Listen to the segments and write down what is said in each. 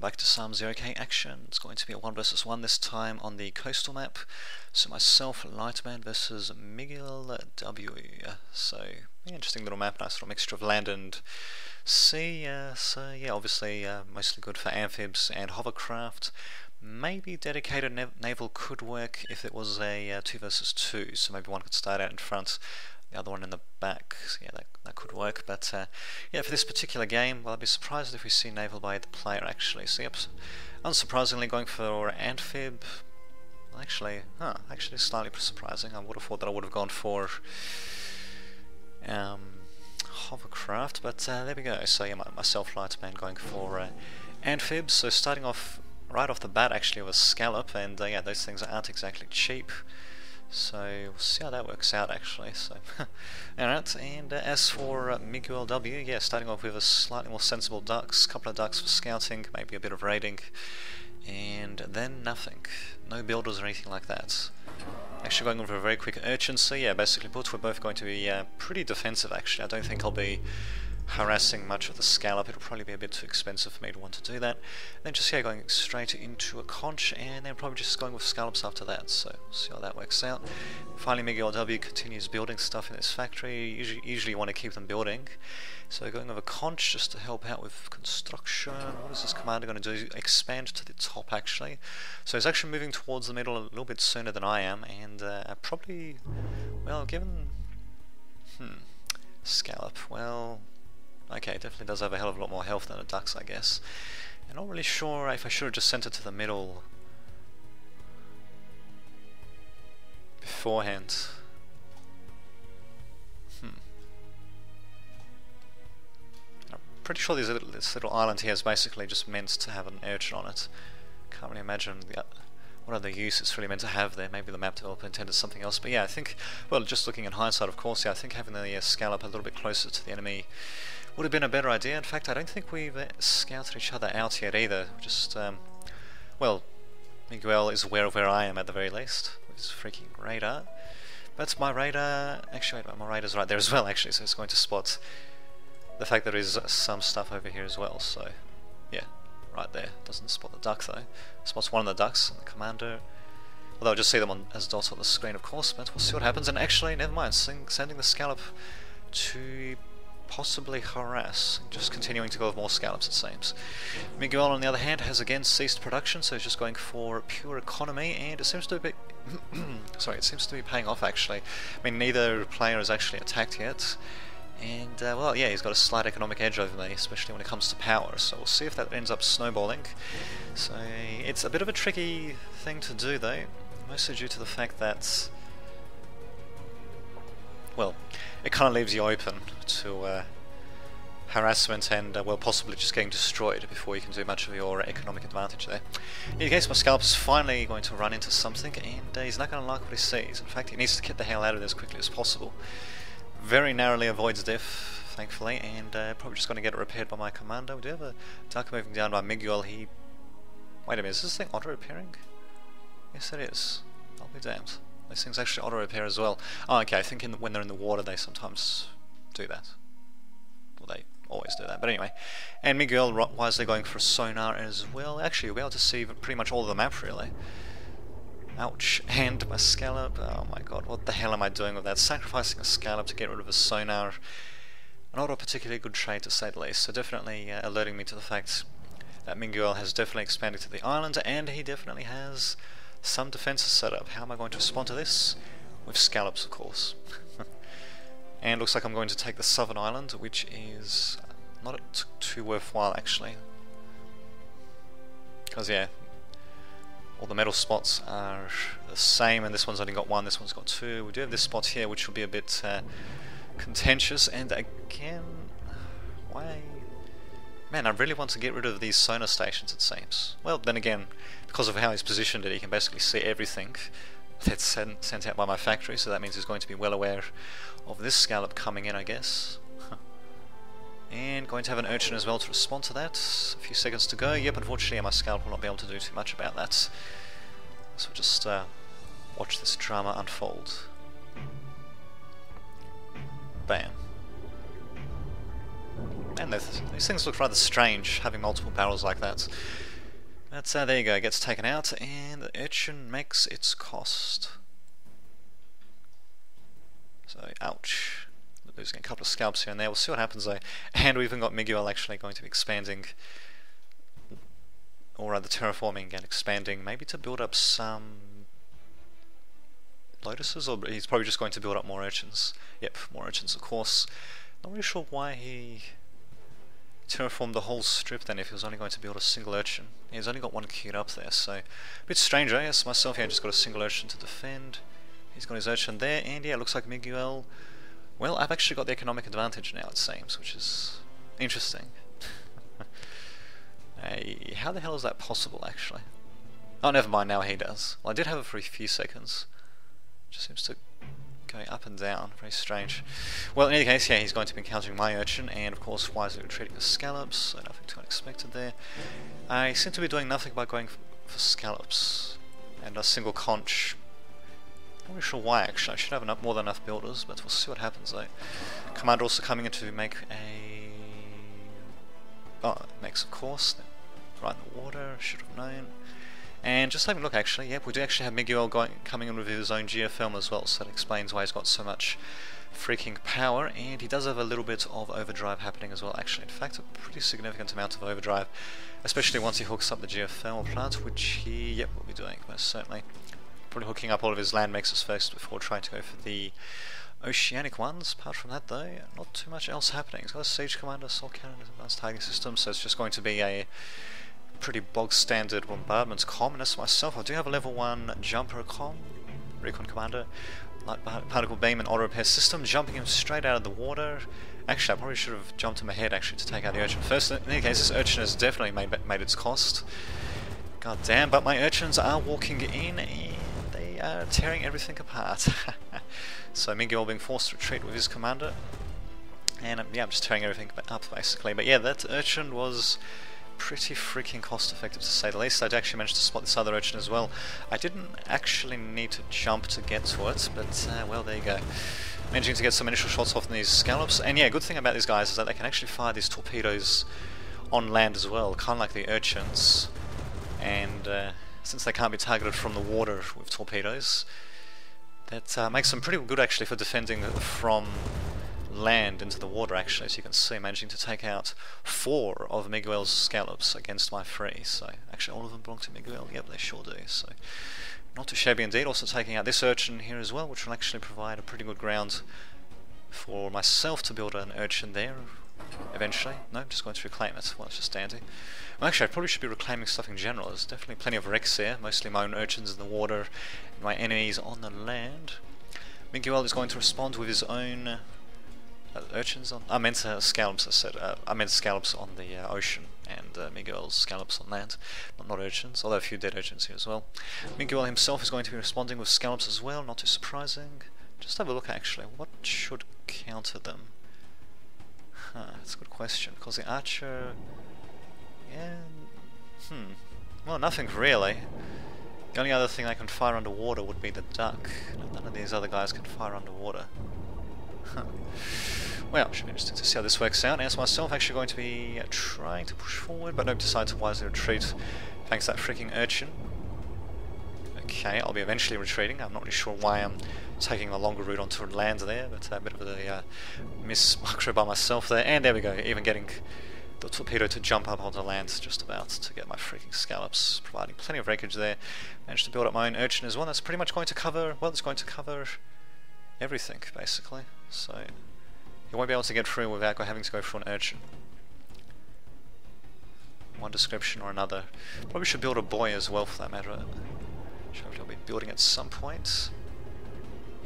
back to some 0k action. It's going to be a 1 versus 1 this time on the coastal map. So myself, Lightman versus Miguel W. So, yeah, interesting little map, nice little mixture of land and sea. So yeah, obviously mostly good for amphibs and hovercraft. Maybe dedicated naval could work if it was a 2 versus 2, so maybe one could start out in front, the other one in the back. So yeah, that could work. But yeah, for this particular game, well, I'd be surprised if we see naval by the player actually. So yep, unsurprisingly going for amphib. Actually slightly surprising. I would have thought that I would have gone for hovercraft, but there we go. So yeah, myself, Lightman, going for amphibs. So starting off right off the bat actually with scallop, and yeah, those things aren't exactly cheap. So we'll see how that works out actually. So alright, and as for Miguel W, yeah, starting off with a slightly more sensible ducks, couple of ducks for scouting, maybe a bit of raiding, and then nothing. No builders or anything like that. Actually going over a very quick urchin, so yeah, basically we're both going to be pretty defensive actually. I don't think I'll be harassing much of the scallop. It'll probably be a bit too expensive for me to want to do that. Then just yeah, going straight into a conch, and then probably just going with scallops after that. So we'll see how that works out. Finally, Miguel W continues building stuff in his factory. Usually you want to keep them building. So going with a conch just to help out with construction. What is this commander going to do? Expand to the top actually. So he's actually moving towards the middle a little bit sooner than I am, and probably, well, given scallop, well, okay, it definitely does have a hell of a lot more health than the ducks, I guess. I'm not really sure if I should have just sent it to the middle beforehand. I'm pretty sure this little island here is basically just meant to have an urchin on it. Can't really imagine what other use it's really meant to have there. Maybe the map developer intended something else. But yeah, I think, well, just looking in hindsight, of course, yeah, I think having the scallop a little bit closer to the enemy would have been a better idea. In fact, I don't think we've scouted each other out yet either. Just, well, Miguel is aware of where I am at the very least, with his freaking radar. But my radar, actually, wait, my radar's right there as well, actually, so it's going to spot the fact that there is some stuff over here as well, so, yeah, right there. Doesn't spot the duck, though. Spots one of the ducks, and the commander, although I'll just see them as dots on the screen, of course, but we'll see what happens. And actually, never mind, sending the scallop to possibly harass, just continuing to go with more scallops it seems. Miguel on the other hand has again ceased production, so he's just going for pure economy, and it seems to be sorry, it seems to be paying off actually. I mean, neither player has actually attacked yet, and well, yeah, he's got a slight economic edge over me, especially when it comes to power, so we'll see if that ends up snowballing. So it's a bit of a tricky thing to do though, mostly due to the fact that, well, it kind of leaves you open to harassment and, well, possibly just getting destroyed before you can do much of your economic advantage there. In any case, my scalp is finally going to run into something, and he's not going to like what he sees. In fact, he needs to get the hell out of there as quickly as possible. Very narrowly avoids death, thankfully, and probably just going to get it repaired by my commander. We do have a duck moving down by Miguel. Wait a minute, is this thing auto-repairing? Yes, it is. I'll be damned. These things actually auto-repair as well. Oh, okay, I think when they're in the water they sometimes do that. Well, they always do that, but anyway. And Miguel wisely going for a sonar as well. Actually, you'll be able to see pretty much all of the map, really. Ouch. And my scallop. Oh my god, what the hell am I doing with that? Sacrificing a scallop to get rid of a sonar. Not a particularly good trade, to say the least. So definitely alerting me to the fact that Miguel has definitely expanded to the island, and he definitely has some defenses set up. How am I going to respond to this? With scallops, of course. And looks like I'm going to take the southern island, which is not too worthwhile actually. Because yeah, all the metal spots are the same, and this one's only got one, this one's got two. We do have this spot here, which will be a bit contentious, and again, why? Man, I really want to get rid of these sonar stations, it seems. Well, then again, because of how he's positioned it, he can basically see everything that's sent out by my factory, so that means he's going to be well aware of this scallop coming in, I guess. And going to have an urchin as well to respond to that. A few seconds to go. Yep, unfortunately my scallop will not be able to do too much about that. So just watch this drama unfold. Bam. And these things look rather strange, having multiple barrels like that. But there you go, it gets taken out, and the urchin makes its cost. So, ouch. Losing a couple of scalps here and there. We'll see what happens though. And we've even got Miguel actually going to be expanding, or rather terraforming and expanding, maybe to build up some lotuses, or he's probably just going to build up more urchins. Yep, more urchins of course. Not really sure why he terraformed the whole strip then if he was only going to build a single urchin. He's only got one queued up there, so a bit strange, I guess. Myself here, just got a single urchin to defend. He's got his urchin there, and yeah, it looks like Miguel. Well, I've actually got the economic advantage now, it seems, which is interesting. How the hell is that possible, actually? Oh, never mind, now he does. Well, I did have it for a few seconds. Just seems to go up and down, very strange. Well, in any case, yeah, he's going to be encountering my urchin, and of course, wisely retreating the scallops, so nothing too unexpected there. I seem to be doing nothing by going for scallops, and a single conch. Not really sure why actually, I should have more than enough builders, but we'll see what happens though. Commander also coming in to make a... oh, makes of course, right in the water, should have known. And just having a look actually, yep, we do actually have Miguel coming in with his own geothermal as well, so that explains why he's got so much freaking power, and he does have a little bit of overdrive happening as well actually. In fact, a pretty significant amount of overdrive, especially once he hooks up the geothermal plant, which he, yep, will be doing most certainly. Probably hooking up all of his land mixers first before trying to go for the oceanic ones. Apart from that though, not too much else happening. He's got a siege commander, assault cannon, advanced targeting system, so it's just going to be a pretty bog standard bombardment comm. And as for myself, I do have a level 1 jumper comm, recon commander, light particle beam and auto repair system, jumping him straight out of the water. Actually, I probably should have jumped him ahead actually to take out the urchin first. In any case, this urchin has definitely made its cost. God damn, but my urchins are walking in and they are tearing everything apart. So Miguel being forced to retreat with his commander. And yeah, I'm just tearing everything up basically. But yeah, that urchin was pretty freaking cost effective to say the least. I actually managed to spot this other urchin as well. I didn't actually need to jump to get to it, but well, there you go. Managing to get some initial shots off in these scallops. And yeah, good thing about these guys is that they can actually fire these torpedoes on land as well, kind of like the urchins. And since they can't be targeted from the water with torpedoes, that makes them pretty good actually for defending from land into the water actually. As you can see, managing to take out 4 of Miguel's scallops against my 3. So actually all of them belong to Miguel. Yep, they sure do. So not too shabby indeed. Also taking out this urchin here as well, which will actually provide a pretty good ground for myself to build an urchin there eventually. No, I'm just going to reclaim it. Well, it's just dandy. Well, actually, I probably should be reclaiming stuff in general. There's definitely plenty of wrecks here, mostly my own urchins in the water and my enemies on the land. Miguel is going to respond with his own urchins on... I meant scallops, I said. I meant scallops on the ocean, and Miguel's scallops on land. Not urchins, although a few dead urchins here as well. Miguel himself is going to be responding with scallops as well, not too surprising. Just have a look actually, what should counter them? That's a good question, because the archer... yeah... well, nothing really. The only other thing they can fire underwater would be the duck. None of these other guys can fire underwater. Well, should be interesting to see how this works out. As myself, actually going to be trying to push forward, but don't decide to wisely retreat thanks to that freaking urchin. Okay, I'll be eventually retreating. I'm not really sure why I'm taking a longer route onto land there, but a bit of a mismicro by myself there. And there we go, even getting the torpedo to jump up onto land just about to get my freaking scallops, providing plenty of wreckage there. Managed to build up my own urchin as well. That's pretty much going to cover, well, it's going to cover everything basically. So you won't be able to get through without having to go for an urchin. One description or another. Probably should build a buoy as well for that matter. Sure, I'll be building at some point.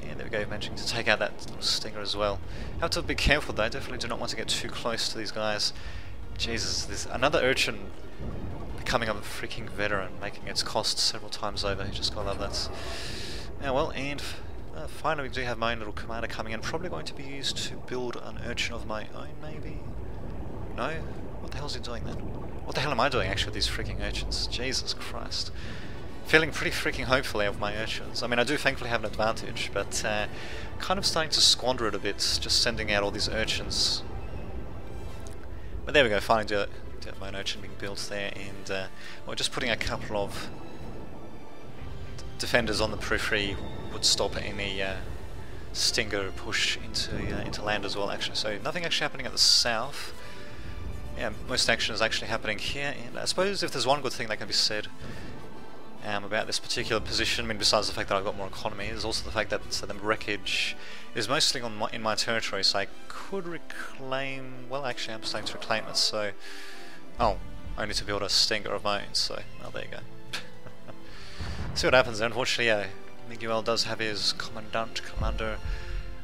Yeah, there we go, managing to take out that little stinger as well. Have to be careful though, definitely do not want to get too close to these guys. Jesus, there's another urchin becoming a freaking veteran, making its cost several times over. You just gotta love that. Yeah, well, and finally we do have my own little commander coming in, probably going to be used to build an urchin of my own, maybe? No? What the hell is he doing then? What the hell am I doing actually with these freaking urchins? Jesus Christ. Feeling pretty freaking hopefully of my urchins. I mean, I do thankfully have an advantage, but kind of starting to squander it a bit, just sending out all these urchins. But there we go, finally do get my own urchin being built there, and well, just putting a couple of defenders on the periphery would stop any stinger push into land as well, actually. So nothing actually happening at the south. Yeah, most action is actually happening here, and I suppose if there's one good thing that can be said about this particular position, I mean, besides the fact that I've got more economy, is also the fact that the wreckage is mostly in my territory, so I could reclaim, well actually I'm starting to reclaim it, so, oh, only to build a stinger of my own, so, oh there you go. See what happens there. Unfortunately, yeah, Miguel does have his commander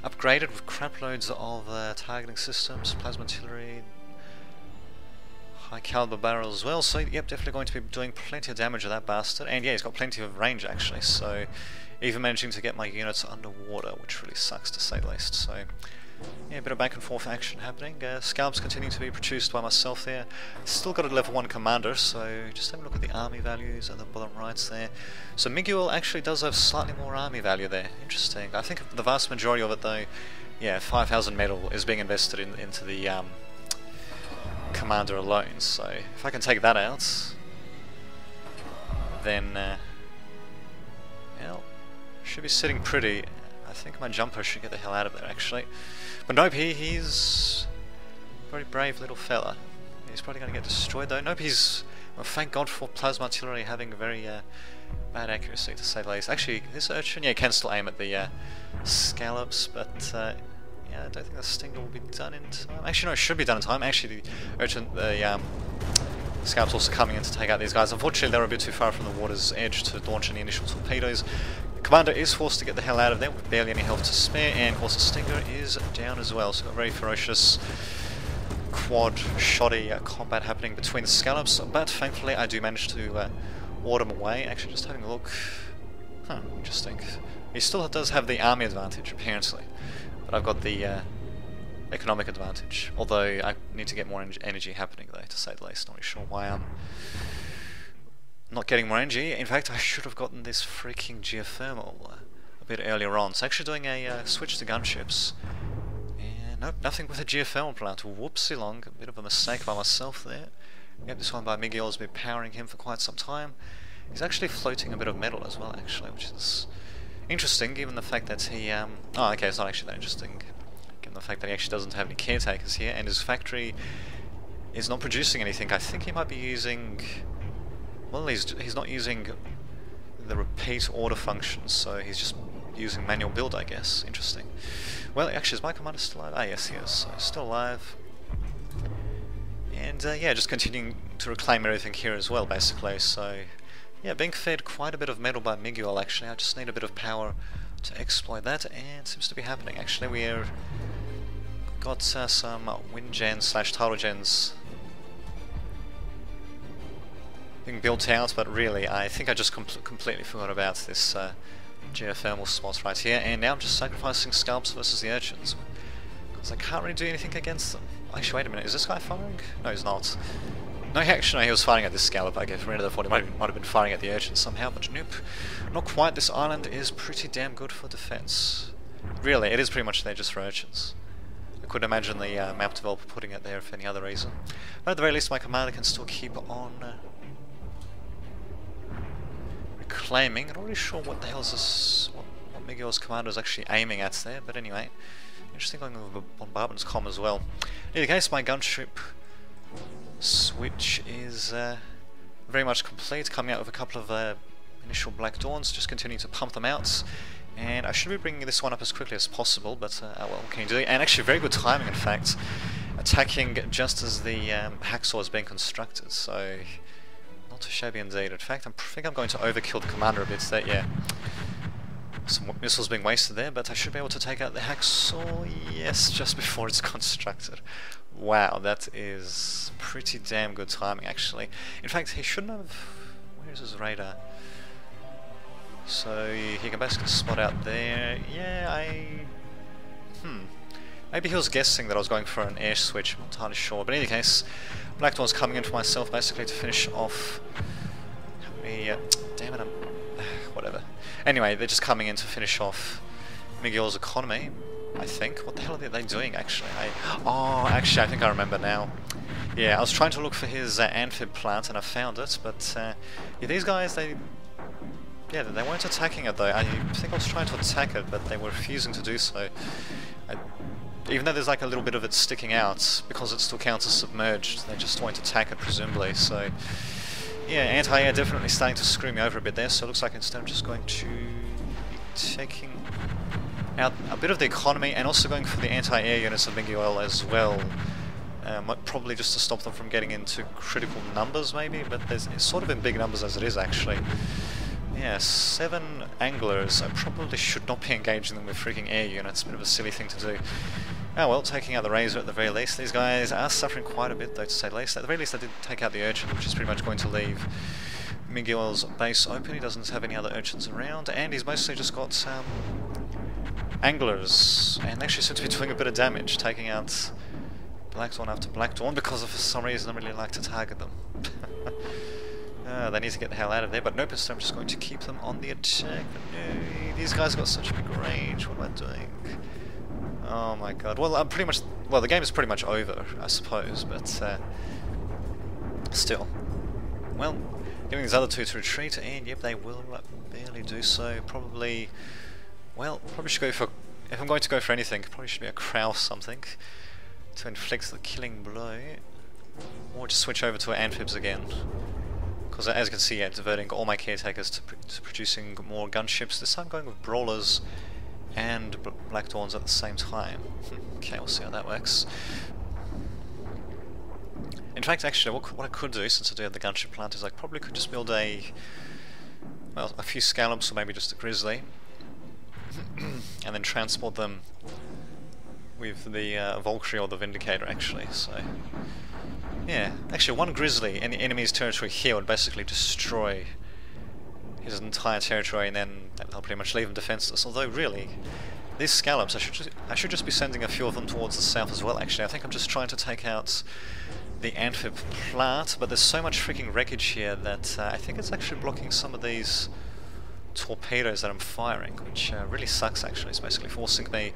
upgraded with crap loads of targeting systems, plasma artillery, high caliber barrels as well, so yep, definitely going to be doing plenty of damage with that bastard, and yeah, he's got plenty of range actually, so even managing to get my units underwater, which really sucks to say the least. So yeah, a bit of back and forth action happening. Scalps continuing to be produced by myself there. Still got a level 1 commander, so just have a look at the army values at the bottom right there. So Miguel actually does have slightly more army value there. Interesting. I think the vast majority of it though, yeah, 5,000 metal is being invested into the commander alone. So if I can take that out, then well, should be sitting pretty. I think my jumper should get the hell out of there actually. But nope, he's a very brave little fella. He's probably going to get destroyed though. Nope, he's... Well, thank God for plasma artillery having very bad accuracy, to say the least. Actually, this urchin, yeah, can still aim at the scallops, but yeah, I don't think the stinger will be done in time. Actually, no, it should be done in time. Actually, the scallops also coming in to take out these guys. Unfortunately, they're a bit too far from the water's edge to launch any initial torpedoes. Commander is forced to get the hell out of there with barely any health to spare, and of course the stinger is down as well, so a very ferocious quad shoddy combat happening between the scallops, but thankfully I do manage to ward them away. Actually, just having a look, huh, interesting. He still does have the army advantage apparently, but I've got the economic advantage, although I need to get more energy happening though, to say the least. Not really sure why I'm not getting more energy. In fact, I should have gotten this freaking geothermal a bit earlier on. So actually doing a switch to gunships. And nope, nothing with a geothermal plant. Whoopsie long, a bit of a mistake by myself there. Yep, this one by Miguel has been powering him for quite some time. He's actually floating a bit of metal as well, actually, which is interesting given the fact that he... oh, okay, it's not actually that interesting. Given the fact that he actually doesn't have any caretakers here, and his factory is not producing anything. I think he might be using... Well, he's not using the repeat order function, so he's just using manual build, I guess. Interesting. Well, actually, is my commander still alive? Ah, yes, he is. So he's still alive. And yeah, just continuing to reclaim everything here as well, basically. So yeah, being fed quite a bit of metal by Miguel, actually. I just need a bit of power to exploit that, and it seems to be happening. Actually, we've got some wind gens / tidal gens being built out, but really I think I just completely forgot about this geothermal spot right here, and now I'm just sacrificing scalps versus the urchins, because I can't really do anything against them. Actually, wait a minute, is this guy firing? No, he's not. No, actually, no, he was firing at this scallop. I guess really thought he might have been firing at the urchins somehow, but nope, not quite. This island is pretty damn good for defense. Really, it is pretty much there just for urchins. I couldn't imagine the map developer putting it there for any other reason. But at the very least, my commander can still keep on reclaiming. I'm not really sure what the hell is this, what Miguel's commander is actually aiming at there, but anyway, interesting going with the bombardment's comm as well. In either case, my gunship switch is very much complete, coming out with a couple of initial Black Dawns, just continuing to pump them out, and I should be bringing this one up as quickly as possible, but well, what can you do? And actually very good timing, in fact, attacking just as the hacksaw is being constructed, so not too shabby indeed. In fact, I think I'm going to overkill the commander a bit there, yeah. Some missiles being wasted there, but I should be able to take out the hacksaw, yes, just before it's constructed. Wow, that is pretty damn good timing, actually. In fact, he shouldn't have... Where's his radar? So, he can basically spot out there. Yeah, maybe he was guessing that I was going for an air switch, I'm not entirely sure. But in any case, Black Dawn's coming in for myself, basically to finish off... damn it, whatever. Anyway, they're just coming in to finish off Miguel's economy, I think. What the hell are they doing, actually? Oh, actually, I think I remember now. Yeah, I was trying to look for his amphib plant and I found it, but yeah, these guys, they weren't attacking it though. I think I was trying to attack it, but they were refusing to do so. Even though there's like a little bit of it sticking out, because it still counts as submerged, they just won't attack it presumably, so... Yeah, anti-air definitely starting to screw me over a bit there, so it looks like instead I'm just going to be taking out a bit of the economy and also going for the anti-air units of Miguel as well. Probably just to stop them from getting into critical numbers maybe, but it's sort of in big numbers as it is actually. Yeah, 7 anglers. I probably should not be engaging them with freaking air units, a bit of a silly thing to do. Oh well, taking out the Razor at the very least. These guys are suffering quite a bit though, to say the least. At the very least I did take out the Urchin, which is pretty much going to leave Miguel's base open. He doesn't have any other Urchins around, and he's mostly just got anglers, and actually seems to be doing a bit of damage, taking out Blackthorn after Blackthorn, because for some reason I really like to target them. They need to get the hell out of there, but nope, instead I'm just going to keep them on the attack. No, these guys have got such big range, what am I doing? Oh my god, well I'm pretty much, well the game is pretty much over, I suppose, but still. Well, getting these other two to retreat, and yep, they will barely do so, probably, well, probably should go for, if I'm going to go for anything, probably should be a Kraus something, to inflict the killing blow, or just switch over to amphibs again. Because as you can see, yeah, diverting all my caretakers to producing more gunships. This time going with brawlers and Blackthorns at the same time. Okay, we'll see how that works. In fact, actually, what I could do, since I do have the gunship plant, is I probably could just build a few scallops, or maybe just a grizzly, and then transport them with the Valkyrie or the Vindicator, actually. So, yeah, actually, one grizzly in the enemy's territory here would basically destroy his entire territory, and then they'll pretty much leave him defenseless. Although, really, these scallops, I should just be sending a few of them towards the south as well. Actually, I think I'm just trying to take out the amphib plant, but there's so much freaking wreckage here that I think it's actually blocking some of these torpedoes that I'm firing, which really sucks. Actually, it's basically forcing me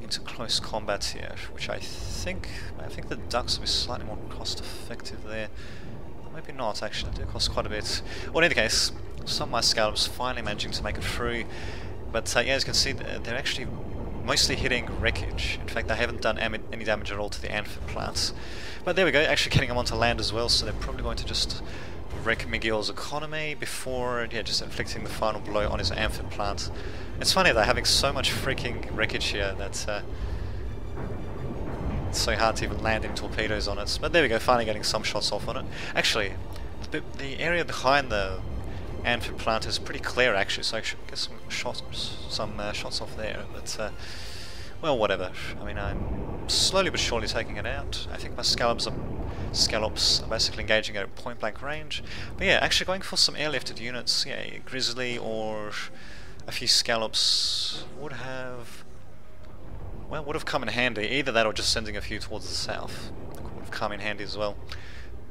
into close combat here, which I think the ducks will be slightly more cost effective there. Maybe not, actually, they do cost quite a bit. Well, in any case, some of my scallops finally managing to make it through, but yeah, as you can see, they're actually mostly hitting wreckage. In fact, they haven't done any damage at all to the amphib plants. But there we go, actually getting them onto land as well, so they're probably going to just wreck Miguel's economy before, yeah, just inflicting the final blow on his amphib plant. It's funny, they're having so much freaking wreckage here that it's so hard to even land any torpedoes on it. But there we go, finally getting some shots off on it. Actually, the area behind the amphib plant is pretty clear actually, so I should get some shots off there. But well, whatever. I mean, I'm slowly but surely taking it out. I think my scallops are basically engaging at point blank range. But yeah, actually going for some airlifted units. Yeah, a grizzly or a few scallops would have come in handy. Either that or just sending a few towards the south would have come in handy as well.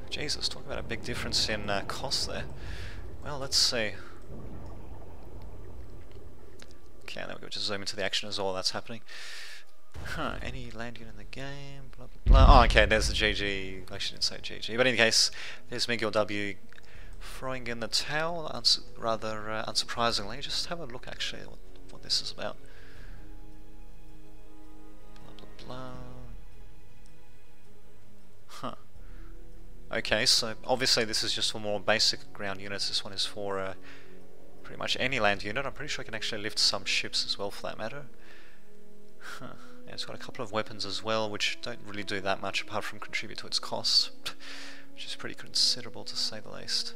Jesus, talk about a big difference in cost there. Well, let's see. Okay, then we go just zoom into the action as well that's happening. Huh, any land unit in the game, blah blah blah. Oh, okay, there's the GG. I shouldn't say GG, but in any case, there's Miguel W throwing in the towel, rather unsurprisingly. Just have a look actually at what this is about. Blah blah blah. Huh. Okay, so obviously this is just for more basic ground units. This one is for pretty much any land unit. I'm pretty sure I can actually lift some ships as well, for that matter. Huh. Yeah, it's got a couple of weapons as well, which don't really do that much apart from contribute to its cost, which is pretty considerable to say the least.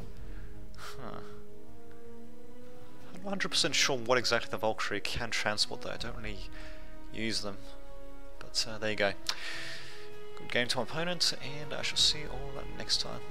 Huh. I'm not 100% sure what exactly the Valkyrie can transport though. I don't really use them, but there you go. Good game to my opponent, and I shall see you all next time.